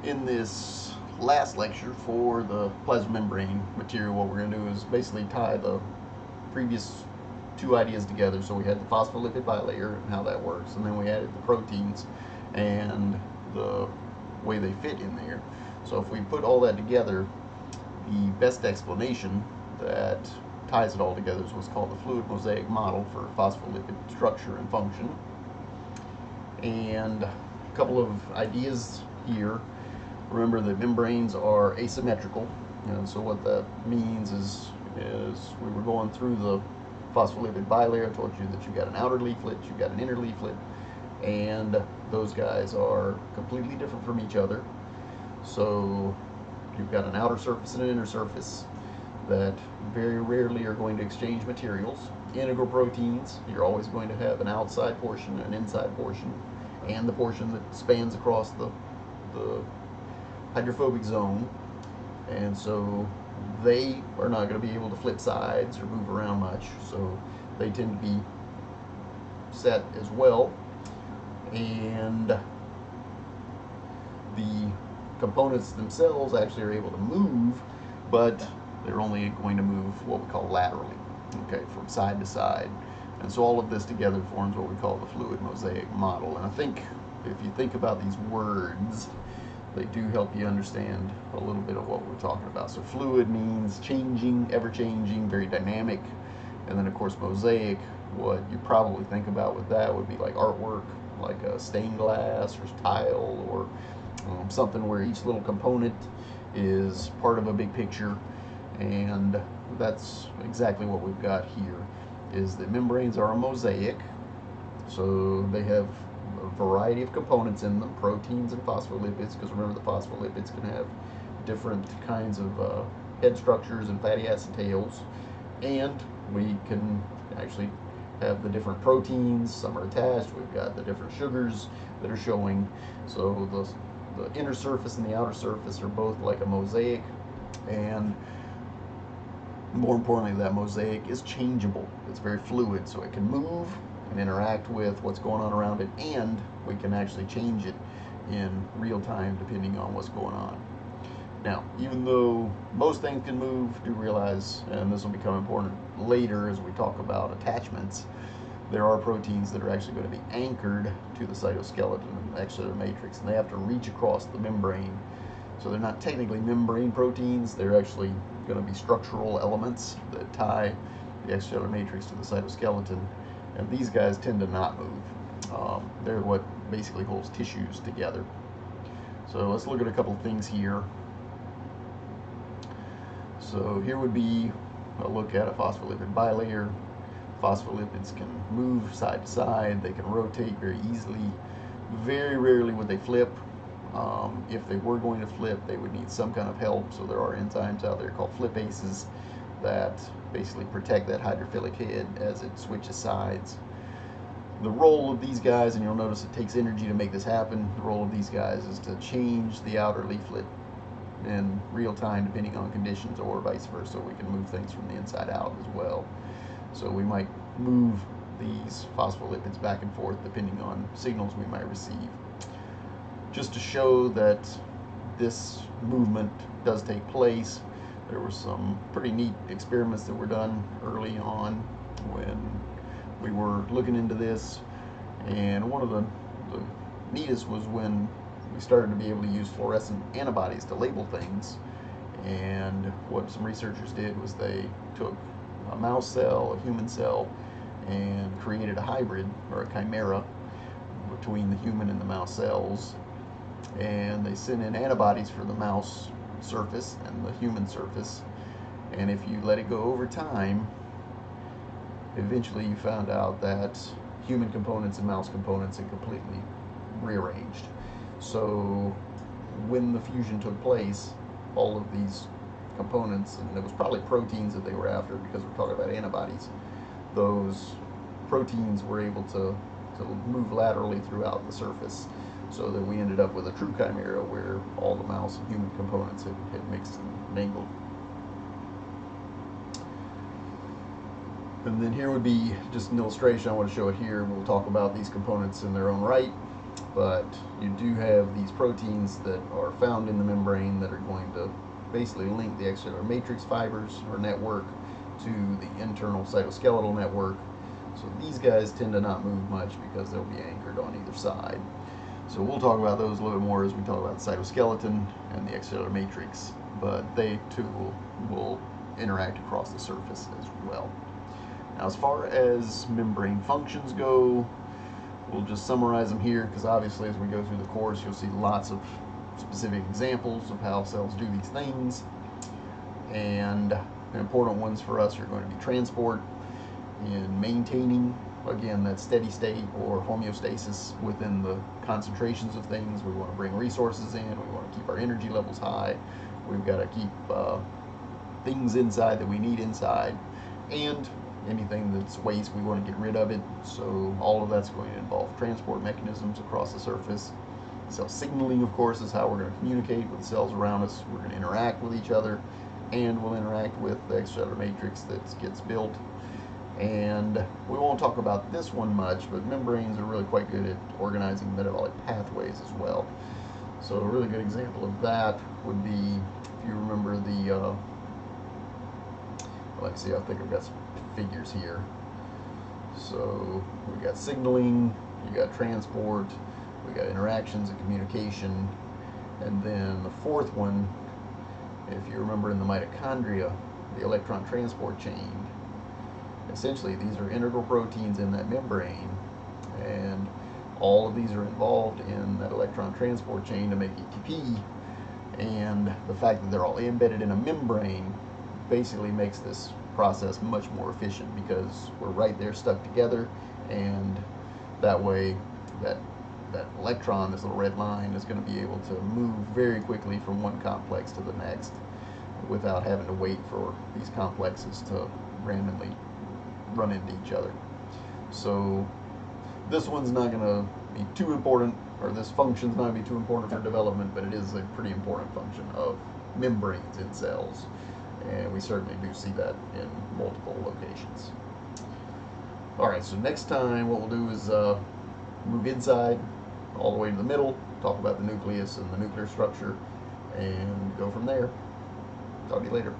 In this last lecture for the plasma membrane material, what we're going to do is basically tie the previous two ideas together. So we had the phospholipid bilayer and how that works, and then we added the proteins and the way they fit in there. So if we put all that together, the best explanation that ties it all together is what's called the fluid mosaic model for phospholipid structure and function. And a couple of ideas here. Remember that membranes are asymmetrical, and so what that means is we were going through the phospholipid bilayer. I told you that you got an outer leaflet, you got an inner leaflet, and those guys are completely different from each other. So you've got an outer surface and an inner surface that very rarely are going to exchange materials. Integral proteins, you're always going to have an outside portion and an inside portion, and the portion that spans across the hydrophobic zone, and so they are not going to be able to flip sides or move around much, so they tend to be set as well. And the components themselves actually are able to move, but they're only going to move what we call laterally, okay, from side to side. And so all of this together forms what we call the fluid mosaic model. And I think if you think about these words, they do help you understand a little bit of what we're talking about. So fluid means changing, ever-changing, very dynamic. And then of course mosaic, what you probably think about with that would be like artwork, like a stained glass or tile, or something where each little component is part of a big picture. And that's exactly what we've got here, is that membranes are a mosaic. So they have a variety of components in them, proteins and phospholipids, because remember the phospholipids can have different kinds of head structures and fatty acid tails, and we can actually have the different proteins, some are attached, we've got the different sugars that are showing. So the inner surface and the outer surface are both like a mosaic, and more importantly, that mosaic is changeable. It's very fluid, so it can move and interact with what's going on around it, and we can actually change it in real time depending on what's going on. Now, even though most things can move, do realize, and this will become important later as we talk about attachments, there are proteins that are actually going to be anchored to the cytoskeleton and the extracellular matrix, and they have to reach across the membrane. So they're not technically membrane proteins, they're actually going to be structural elements that tie the extracellular matrix to the cytoskeleton, and these guys tend to not move. They're what basically holds tissues together. So let's look at a couple of things here. So here would be a look at a phospholipid bilayer. Phospholipids can move side to side, they can rotate very easily. Very rarely would they flip. If they were going to flip, they would need some kind of help. So there are enzymes out there called flipases that basically protect that hydrophilic head as it switches sides. The role of these guys, and you'll notice it takes energy to make this happen, the role of these guys is to change the outer leaflet in real time depending on conditions, or vice versa. We can move things from the inside out as well. So we might move these phospholipids back and forth depending on signals we might receive. Just to show that this movement does take place, there were some pretty neat experiments that were done early on when we were looking into this, and one of the neatest was when we started to be able to use fluorescent antibodies to label things. And what some researchers did was they took a mouse cell, a human cell, and created a hybrid or a chimera between the human and the mouse cells, and they sent in antibodies for the mouse surface and the human surface, and if you let it go over time, eventually you found out that human components and mouse components had completely rearranged. So when the fusion took place, all of these components, and it was probably proteins that they were after because we're talking about antibodies, those proteins were able to move laterally throughout the surface, so that we ended up with a true chimera where all the mouse and human components had mixed and mingled. And then here would be just an illustration. I want to show it here. We'll talk about these components in their own right. but you do have these proteins that are found in the membrane that are going to basically link the extracellular matrix fibers or network to the internal cytoskeletal network. So these guys tend to not move much because they'll be anchored on either side. So we'll talk about those a little bit more as we talk about the cytoskeleton and the extracellular matrix, but they too will interact across the surface as well. Now, as far as membrane functions go, we'll just summarize them here because obviously as we go through the course you'll see lots of specific examples of how cells do these things, and the important ones for us are going to be transport in maintaining, again, that steady state or homeostasis within the concentrations of things. We want to bring resources in, we want to keep our energy levels high, we've got to keep things inside that we need inside, and anything that's waste, we want to get rid of it. So all of that's going to involve transport mechanisms across the surface. Cell signaling, of course, is how we're going to communicate with the cells around us. We're going to interact with each other, and we'll interact with the extracellular matrix that gets built. And we won't talk about this one much, but membranes are really quite good at organizing metabolic pathways as well. So a really good example of that would be, if you remember the, let's see, I think I've got some figures here. So we got signaling, you got transport, we got interactions and communication, and then the fourth one, if you remember in the mitochondria, the electron transport chain. Essentially, these are integral proteins in that membrane, and all of these are involved in that electron transport chain to make ATP, and the fact that they're all embedded in a membrane basically makes this process much more efficient because we're right there stuck together, and that way that electron, this little red line, is going to be able to move very quickly from one complex to the next without having to wait for these complexes to randomly run into each other. So this one's not going to be too important, or this function's not going to be too important for development, but it is a pretty important function of membranes in cells, and we certainly do see that in multiple locations. Alright, so next time what we'll do is move inside all the way to the middle, talk about the nucleus and the nuclear structure, and go from there. Talk to you later.